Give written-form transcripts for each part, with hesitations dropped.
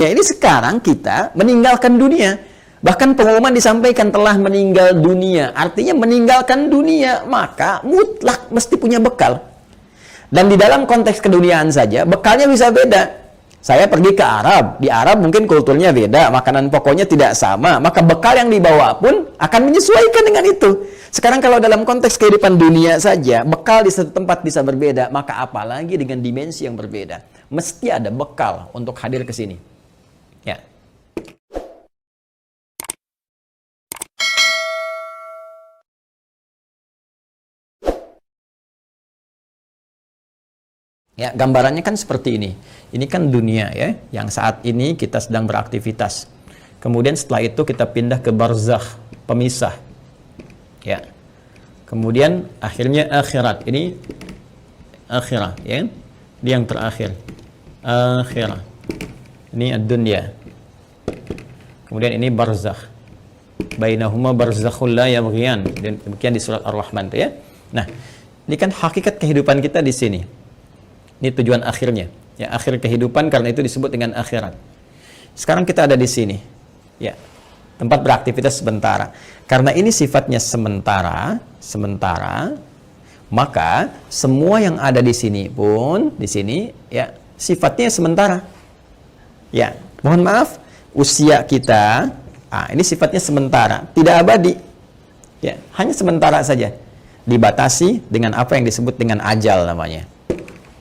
Ya, ini sekarang kita meninggalkan dunia. Bahkan pengumuman disampaikan telah meninggal dunia. Artinya meninggalkan dunia, maka mutlak mesti punya bekal. Dan di dalam konteks keduniaan saja, bekalnya bisa beda. Saya pergi ke Arab. Di Arab mungkin kulturnya beda, makanan pokoknya tidak sama. Maka bekal yang dibawa pun akan menyesuaikan dengan itu. Sekarang kalau dalam konteks kehidupan dunia saja, bekal di satu tempat bisa berbeda, maka apalagi dengan dimensi yang berbeda. Mesti ada bekal untuk hadir ke sini. Ya. Ya, gambarannya kan seperti ini. Ini kan dunia ya, yang saat ini kita sedang beraktivitas. Kemudian setelah itu kita pindah ke barzakh, pemisah. Ya. Kemudian akhirnya akhirat. Ini akhirat, ya. Ini yang terakhir. Akhirat. Ini ad-dunya. Kemudian ini barzakh. Bainahuma barzakhul la yabghiyan. Demikian di surat Ar-Rahman itu ya. Nah, ini kan hakikat kehidupan kita di sini. Ini tujuan akhirnya. Ya, akhir kehidupan karena itu disebut dengan akhirat. Sekarang kita ada di sini. Ya. Tempat beraktivitas sementara. Karena ini sifatnya sementara, maka semua yang ada di sini pun di sini ya sifatnya sementara. Ya, mohon maaf, usia kita ini sifatnya sementara, tidak abadi. Ya, hanya sementara saja. Dibatasi dengan apa yang disebut dengan ajal namanya.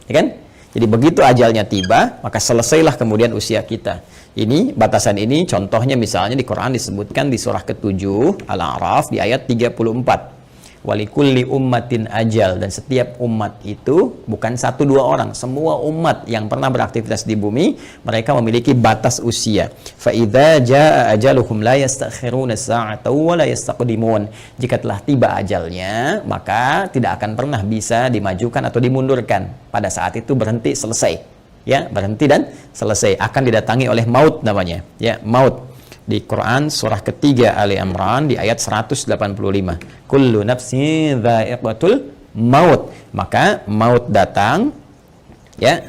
Ya kan? Jadi begitu ajalnya tiba, maka selesailah kemudian usia kita. Ini batasan ini contohnya misalnya di Quran disebutkan di surah ke-7 Al-A'raf di ayat 34. Walikulli ummatin ajal, dan setiap umat itu bukan 1-2 orang, semua umat yang pernah beraktivitas di bumi mereka memiliki batas usia. Fa idza jaa ajaluhum la yastakhiruna sa'atan wa la yastaqdimun. Jika telah tiba ajalnya, maka tidak akan pernah bisa dimajukan atau dimundurkan. Pada saat itu berhenti, selesai. Ya, berhenti dan selesai. Akan didatangi oleh maut namanya. Ya, maut. Di Quran surah ketiga Ali Imran di ayat 185. Kullu nafsin dha'iqatul maut. Maka maut datang ya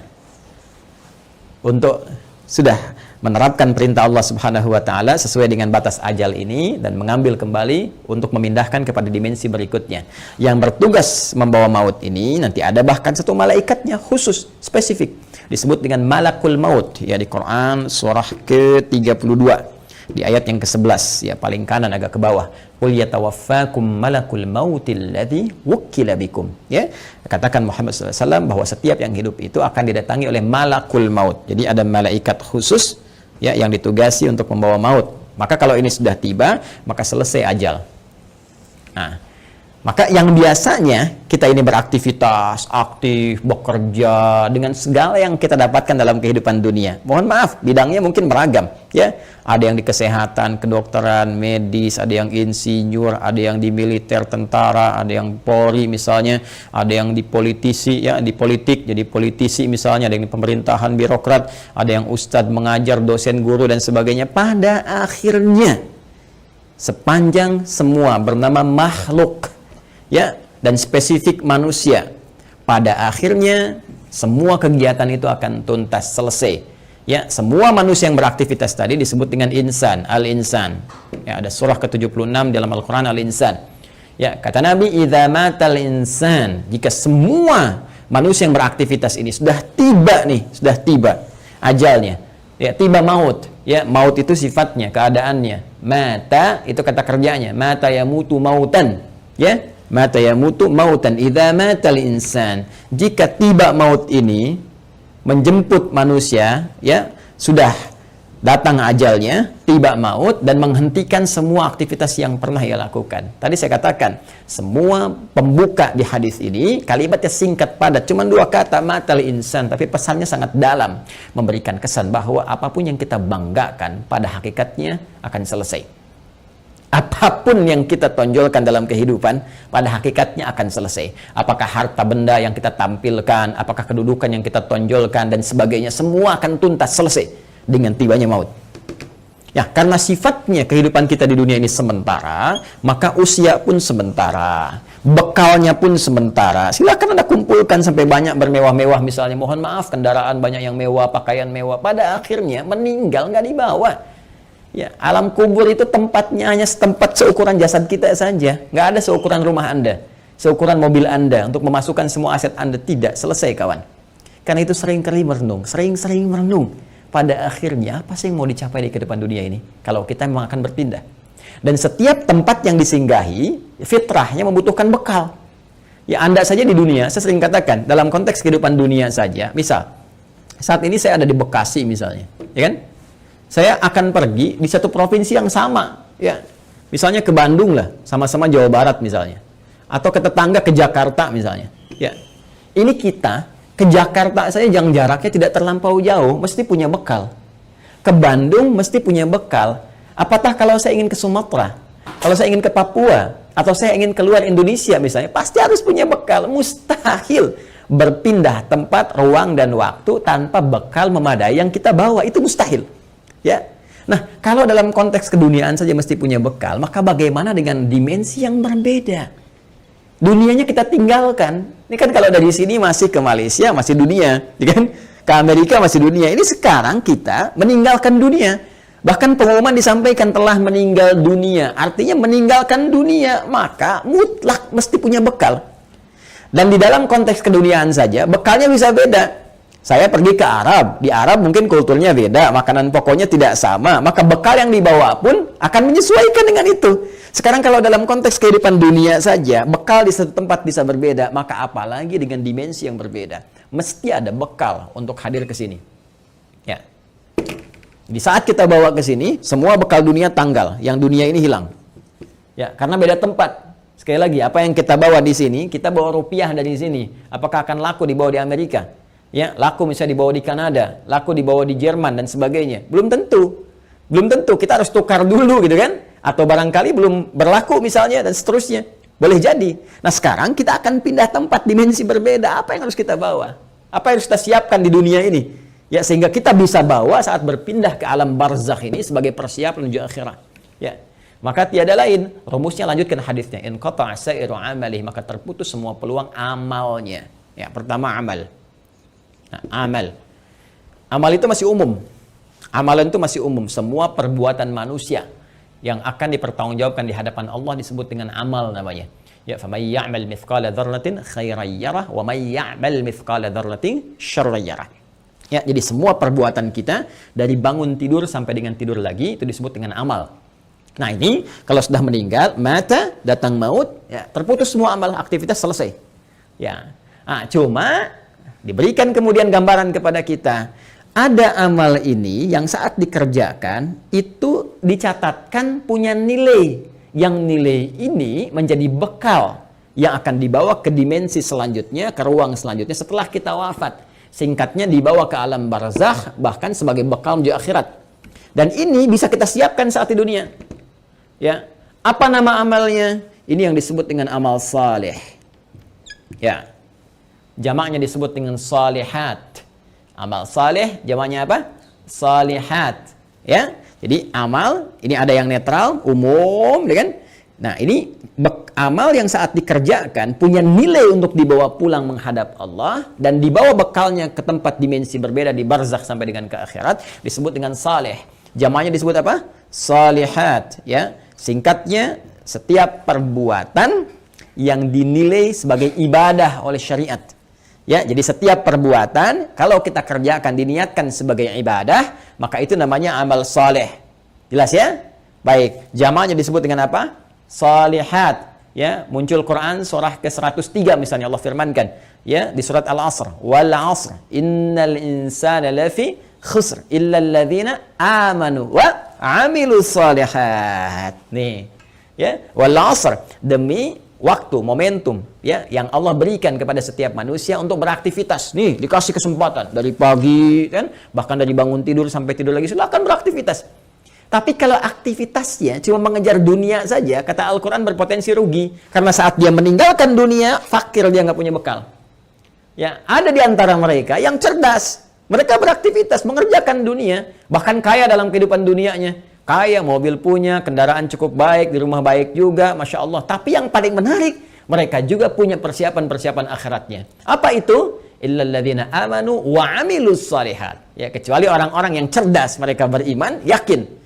untuk sudah menerapkan perintah Allah Subhanahu wa taala sesuai dengan batas ajal ini dan mengambil kembali untuk memindahkan kepada dimensi berikutnya. Yang bertugas membawa maut ini nanti ada bahkan satu malaikatnya khusus spesifik disebut dengan malakul maut ya di Quran surah ke-32. Di ayat yang ke-11 ya paling kanan agak ke bawah, qul yatawaffakum malakul mautil ladzi wukkila bikum, ya katakan Muhammad SAW bahwa setiap yang hidup itu akan didatangi oleh malakul maut. Jadi ada malaikat khusus ya yang ditugasi untuk membawa maut. Maka kalau ini sudah tiba maka selesai ajal. Nah, maka yang biasanya kita ini beraktivitas, aktif, bekerja dengan segala yang kita dapatkan dalam kehidupan dunia. Mohon maaf, bidangnya mungkin beragam, ya. Ada yang di kesehatan, kedokteran, medis, ada yang insinyur, ada yang di militer, tentara, ada yang Polri misalnya, ada yang di politisi, ya, di politik, jadi politisi misalnya, ada yang di pemerintahan, birokrat, ada yang ustadz, mengajar, dosen, guru dan sebagainya. Pada akhirnya sepanjang semua bernama makhluk ya dan spesifik manusia, pada akhirnya semua kegiatan itu akan tuntas, selesai ya. Semua manusia yang beraktivitas tadi disebut dengan insan, al-insan ya, ada surah ke-76 dalam Al-Quran, al-insan ya. Kata Nabi, idza matal insan, jika semua manusia yang beraktivitas ini sudah tiba nih, sudah tiba ajalnya ya, tiba maut ya. Maut itu sifatnya, keadaannya. Mata itu kata kerjanya, mata yamutu mautan ya, mata yamutu mautan. Idza matal insan, jika tiba maut ini menjemput manusia ya, sudah datang ajalnya, tiba maut dan menghentikan semua aktivitas yang pernah ia lakukan. Tadi saya katakan semua pembuka di hadis ini kalimatnya singkat padat, cuma 2 kata, matal insan, tapi pesannya sangat dalam, memberikan kesan bahwa apapun yang kita banggakan pada hakikatnya akan selesai. Apapun yang kita tonjolkan dalam kehidupan pada hakikatnya akan selesai. Apakah harta benda yang kita tampilkan, apakah kedudukan yang kita tonjolkan dan sebagainya, semua akan tuntas, selesai dengan tibanya maut. Ya, karena sifatnya kehidupan kita di dunia ini sementara, maka usia pun sementara, bekalnya pun sementara. Silakan Anda kumpulkan sampai banyak bermewah-mewah misalnya. Mohon maaf, kendaraan banyak yang mewah, pakaian mewah. Pada akhirnya meninggal nggak dibawa. Ya, alam kubur itu tempatnya hanya setempat seukuran jasad kita saja. Nggak ada seukuran rumah Anda, seukuran mobil Anda untuk memasukkan semua aset Anda. Tidak selesai, kawan. Karena itu sering-kali merenung, sering-sering merenung. Pada akhirnya, apa sih yang mau dicapai di kehidupan dunia ini? Kalau kita memang akan berpindah. Dan setiap tempat yang disinggahi, fitrahnya membutuhkan bekal. Ya, Anda saja di dunia, saya sering katakan, dalam konteks kehidupan dunia saja, misal, saat ini saya ada di Bekasi misalnya, ya kan? Saya akan pergi di satu provinsi yang sama, ya. Misalnya ke Bandung lah, sama-sama Jawa Barat misalnya. Atau ke tetangga ke Jakarta misalnya. Ya. Ini kita ke Jakarta saya yang jaraknya tidak terlampau jauh, mesti punya bekal. Ke Bandung mesti punya bekal. Apatah kalau saya ingin ke Sumatera, kalau saya ingin ke Papua, atau saya ingin keluar Indonesia misalnya, pasti harus punya bekal. Mustahil berpindah tempat, ruang, dan waktu tanpa bekal memadai yang kita bawa. Itu mustahil. Ya. Nah, kalau dalam konteks keduniaan saja mesti punya bekal, maka bagaimana dengan dimensi yang berbeda? Dunianya kita tinggalkan. Ini kan kalau dari sini masih ke Malaysia, masih dunia. Ya kan? Ke Amerika masih dunia. Ini sekarang kita meninggalkan dunia. Bahkan pengumuman disampaikan telah meninggal dunia. Artinya meninggalkan dunia. Maka mutlak mesti punya bekal. Dan di dalam konteks keduniaan saja, bekalnya bisa beda. Saya pergi ke Arab. Di Arab mungkin kulturnya beda. Makanan pokoknya tidak sama. Maka bekal yang dibawa pun akan menyesuaikan dengan itu. Sekarang kalau dalam konteks kehidupan dunia saja, bekal di satu tempat bisa berbeda, maka apalagi dengan dimensi yang berbeda. Mesti ada bekal untuk hadir ke sini. Ya. Di saat kita bawa ke sini, semua bekal dunia tanggal, yang dunia ini hilang. Ya, karena beda tempat. Sekali lagi, apa yang kita bawa di sini, kita bawa rupiah dari sini. Apakah akan laku dibawa di Amerika? Ya, laku misalnya dibawa di Kanada, laku dibawa di Jerman dan sebagainya. Belum tentu. Belum tentu, kita harus tukar dulu gitu kan? Atau barangkali belum berlaku misalnya dan seterusnya. Boleh jadi. Nah, sekarang kita akan pindah tempat, dimensi berbeda. Apa yang harus kita bawa? Apa yang harus kita siapkan di dunia ini? Ya, sehingga kita bisa bawa saat berpindah ke alam barzakh ini sebagai persiapan menuju akhirat. Ya. Maka tiada lain, rumusnya lanjutkan hadisnya. In qata'a sa'iru amalih, maka terputus semua peluang amalnya. Ya, pertama amal. Nah, amal. Amal itu masih umum. Amalan itu masih umum. Semua perbuatan manusia yang akan dipertanggungjawabkan di hadapan Allah disebut dengan amal namanya. Ya, faman ya'mal mithqala dzarratin khairan yarah wa may ya'mal mithqala dzarratin syarran yarah. Ya, jadi semua perbuatan kita dari bangun tidur sampai dengan tidur lagi itu disebut dengan amal. Nah, ini kalau sudah meninggal, mata, datang maut, ya, terputus semua amal, aktivitas selesai. Ya. Cuma diberikan kemudian gambaran kepada kita. Ada amal ini yang saat dikerjakan itu dicatatkan punya nilai. Yang nilai ini menjadi bekal yang akan dibawa ke dimensi selanjutnya, ke ruang selanjutnya setelah kita wafat. Singkatnya dibawa ke alam barzakh, bahkan sebagai bekal menuju akhirat. Dan ini bisa kita siapkan saat di dunia. Ya. Apa nama amalnya? Ini yang disebut dengan amal saleh. Ya. Jamaknya disebut dengan salihat. Amal saleh jamaknya apa? Salihat. Ya. Jadi amal ini ada yang netral, umum, ya kan? Nah, ini amal yang saat dikerjakan punya nilai untuk dibawa pulang menghadap Allah dan dibawa bekalnya ke tempat dimensi berbeda di barzakh sampai dengan ke akhirat disebut dengan saleh. Jamaknya disebut apa? Salihat, ya. Singkatnya, setiap perbuatan yang dinilai sebagai ibadah oleh syariat. Ya, jadi setiap perbuatan kalau kita kerjakan diniatkan sebagai ibadah, maka itu namanya amal saleh. Jelas ya? Baik, jamaknya disebut dengan apa? Salihat. Ya, muncul Quran surah ke-103 misalnya Allah firmankan, ya, di surat Al-Asr, wal 'asr innal insana lafi khusr illa alladzina amanu wa 'amilus shalihat. Nih, ya, wal 'asr, demi waktu, momentum, ya, yang Allah berikan kepada setiap manusia untuk beraktivitas. Nih, dikasih kesempatan dari pagi, kan, bahkan dari bangun tidur sampai tidur lagi, silakan beraktivitas. Tapi kalau aktivitasnya cuma mengejar dunia saja, kata Al-Quran berpotensi rugi. Karena saat dia meninggalkan dunia, fakir, dia nggak punya bekal. Ya, ada di antara mereka yang cerdas. Mereka beraktivitas, mengerjakan dunia, bahkan kaya dalam kehidupan dunianya. Kaya, mobil punya, kendaraan cukup baik, di rumah baik juga, Masya Allah. Tapi yang paling menarik, mereka juga punya persiapan-persiapan akhiratnya. Apa itu? Illalladzina amanu wa amilus shalihat. Ya, kecuali orang-orang yang cerdas, mereka beriman, yakin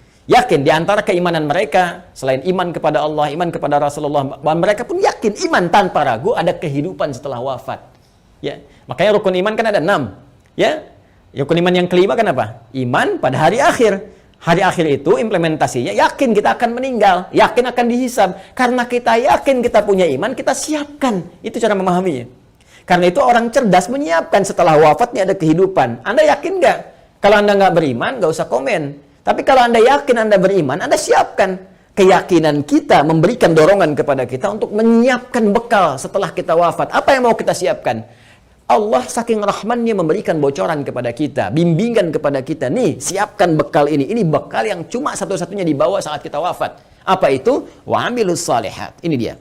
di antara keimanan mereka, selain iman kepada Allah, iman kepada Rasulullah, mereka pun yakin iman tanpa ragu ada kehidupan setelah wafat. Ya, makanya rukun iman kan ada 6. Ya, rukun iman yang kelima kan apa? Iman pada hari akhir. Hari akhir itu implementasinya yakin kita akan meninggal, yakin akan dihisab. Karena kita yakin kita punya iman, kita siapkan. Itu cara memahaminya. Karena itu orang cerdas menyiapkan setelah wafatnya ada kehidupan. Anda yakin nggak? Kalau Anda nggak beriman, nggak usah komen. Tapi kalau Anda yakin Anda beriman, Anda siapkan. Keyakinan kita memberikan dorongan kepada kita untuk menyiapkan bekal setelah kita wafat. Apa yang mau kita siapkan? Allah saking rahmannya memberikan bocoran kepada kita, bimbingan kepada kita. Nih, siapkan bekal ini. Ini bekal yang cuma satu-satunya dibawa saat kita wafat. Apa itu? Wa amilus shalihat. Ini dia.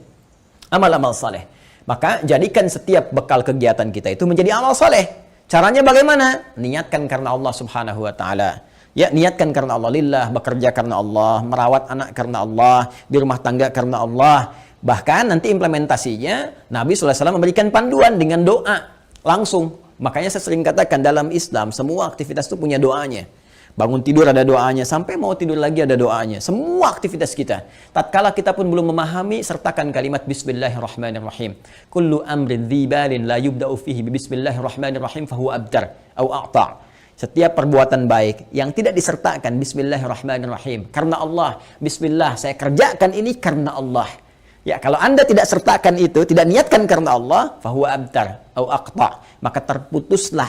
Amal-amal saleh. Maka jadikan setiap bekal kegiatan kita itu menjadi amal saleh. Caranya bagaimana? Niatkan karena Allah Subhanahu wa taala. Ya, niatkan karena Allah, lillah, bekerja karena Allah, merawat anak karena Allah, di rumah tangga karena Allah. Bahkan nanti implementasinya Nabi SAW memberikan panduan dengan doa. Langsung. Makanya saya sering katakan dalam Islam semua aktivitas itu punya doanya. Bangun tidur ada doanya, sampai mau tidur lagi ada doanya. Semua aktivitas kita. Tatkala kita pun belum memahami, sertakan kalimat Bismillahirrahmanirrahim. Kullu amrin dzibalin la yubda'u fihi Bismillahirrahmanirrahim fahuwa abtar au a'ta'. Setiap perbuatan baik yang tidak disertakan Bismillahirrahmanirrahim karena Allah. Bismillah, saya kerjakan ini karena Allah. Ya, kalau Anda tidak sertakan itu, tidak niatkan karena Allah, fahuwa abtar au aqta, maka terputuslah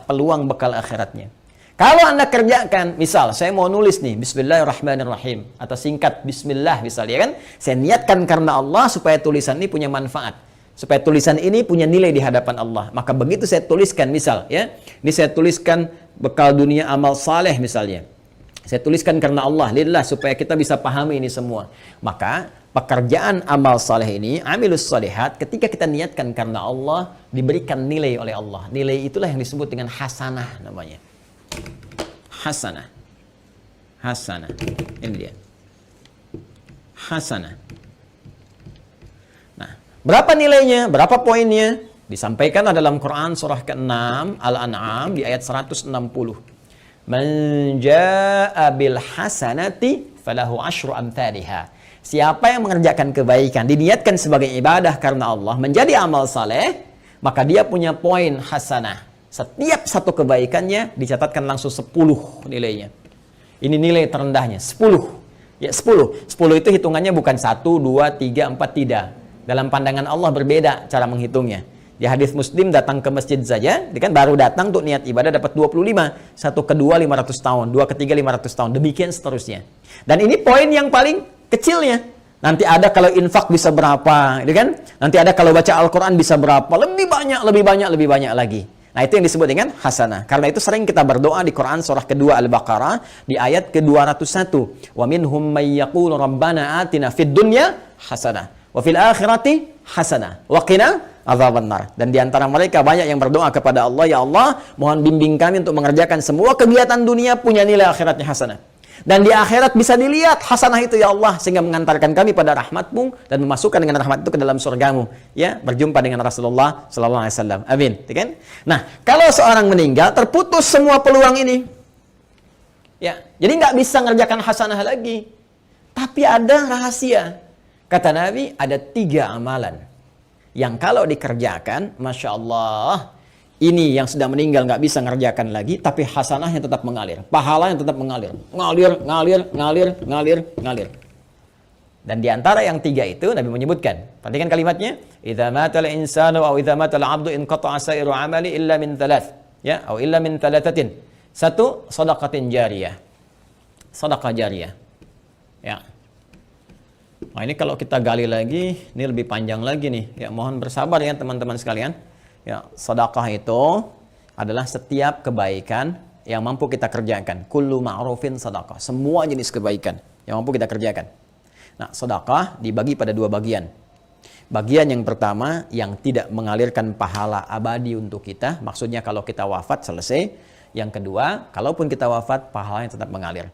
peluang bekal akhiratnya. Kalau Anda kerjakan, misal saya mau nulis nih Bismillahirrahmanirrahim atau singkat Bismillah misalnya kan, saya niatkan karena Allah supaya tulisan ini punya manfaat, supaya tulisan ini punya nilai di hadapan Allah. Maka begitu saya tuliskan misal ya, ini saya tuliskan bekal dunia amal saleh misalnya. Saya tuliskan karena Allah, lillah, supaya kita bisa pahami ini semua. Maka pekerjaan amal saleh ini, amilus shalihat, ketika kita niatkan karena Allah, diberikan nilai oleh Allah. Nilai itulah yang disebut dengan hasanah namanya. Hasanah. Hasanah. Ini dia. Hasanah. Nah, berapa nilainya? Berapa poinnya? Disampaikan dalam Quran surah ke-6 Al-An'am di ayat 160. Man jaa'a bil hasanati falahu asyru amthaliha. Siapa yang mengerjakan kebaikan, diniatkan sebagai ibadah karena Allah, menjadi amal saleh, maka dia punya poin hasanah. Setiap satu kebaikannya dicatatkan langsung 10 nilainya. Ini nilai terendahnya, 10. Ya, 10. 10 itu hitungannya bukan 1, 2, 3, 4, tidak. Dalam pandangan Allah berbeda cara menghitungnya. Di hadis Muslim, datang ke masjid saja, dia kan baru datang untuk niat ibadah dapat 25. Satu kedua 500 tahun, dua ketiga 500 tahun, demikian seterusnya. Dan ini poin yang paling kecilnya. Nanti ada kalau infak bisa berapa, gitu kan? Nanti ada kalau baca Al-Quran bisa berapa, lebih banyak lagi. Nah, itu yang disebut dengan hasanah. Karena itu sering kita berdoa di Quran surah kedua Al-Baqarah di ayat ke-201. Wa minhum may yaqulu rabbana atina fid dunya hasanah wa fil akhirati hasanah wa qina adzabannar. Dan di antara mereka banyak yang berdoa kepada Allah, ya Allah, mohon bimbing kami untuk mengerjakan semua kegiatan dunia punya nilai akhiratnya hasanah. Dan di akhirat bisa dilihat hasanah itu ya Allah, sehingga mengantarkan kami pada rahmat-Mu dan memasukkan dengan rahmat itu ke dalam surga-Mu, ya, berjumpa dengan Rasulullah sallallahu alaihi wasallam. Amin, kan? Nah, kalau seorang meninggal terputus semua peluang ini. Ya, jadi nggak bisa mengerjakan hasanah lagi. Tapi ada rahasia. Kata Nabi, ada 3 amalan yang kalau dikerjakan, Masya Allah, ini yang sudah meninggal nggak bisa ngerjakan lagi, tapi hasanahnya tetap mengalir, pahalanya tetap mengalir, ngalir. Dan di antara yang 3 itu Nabi menyebutkan, perhatikan kalimatnya, idza matal insanu aw idza matal 'abdu inqata'a sa'iru 'amali illa min 3, ya, atau illa min 3. 1, shadaqatin jariyah. Sedekah jariyah. Ya. Nah, ini kalau kita gali lagi, ini lebih panjang lagi nih. Ya, mohon bersabar ya teman-teman sekalian. Ya, sedekah itu adalah setiap kebaikan yang mampu kita kerjakan. Kullu ma'rufin sedekah. Semua jenis kebaikan yang mampu kita kerjakan. Nah, sedekah dibagi pada 2 bagian. Bagian yang pertama yang tidak mengalirkan pahala abadi untuk kita. Maksudnya kalau kita wafat selesai. Yang kedua, kalaupun kita wafat, pahalanya tetap mengalir.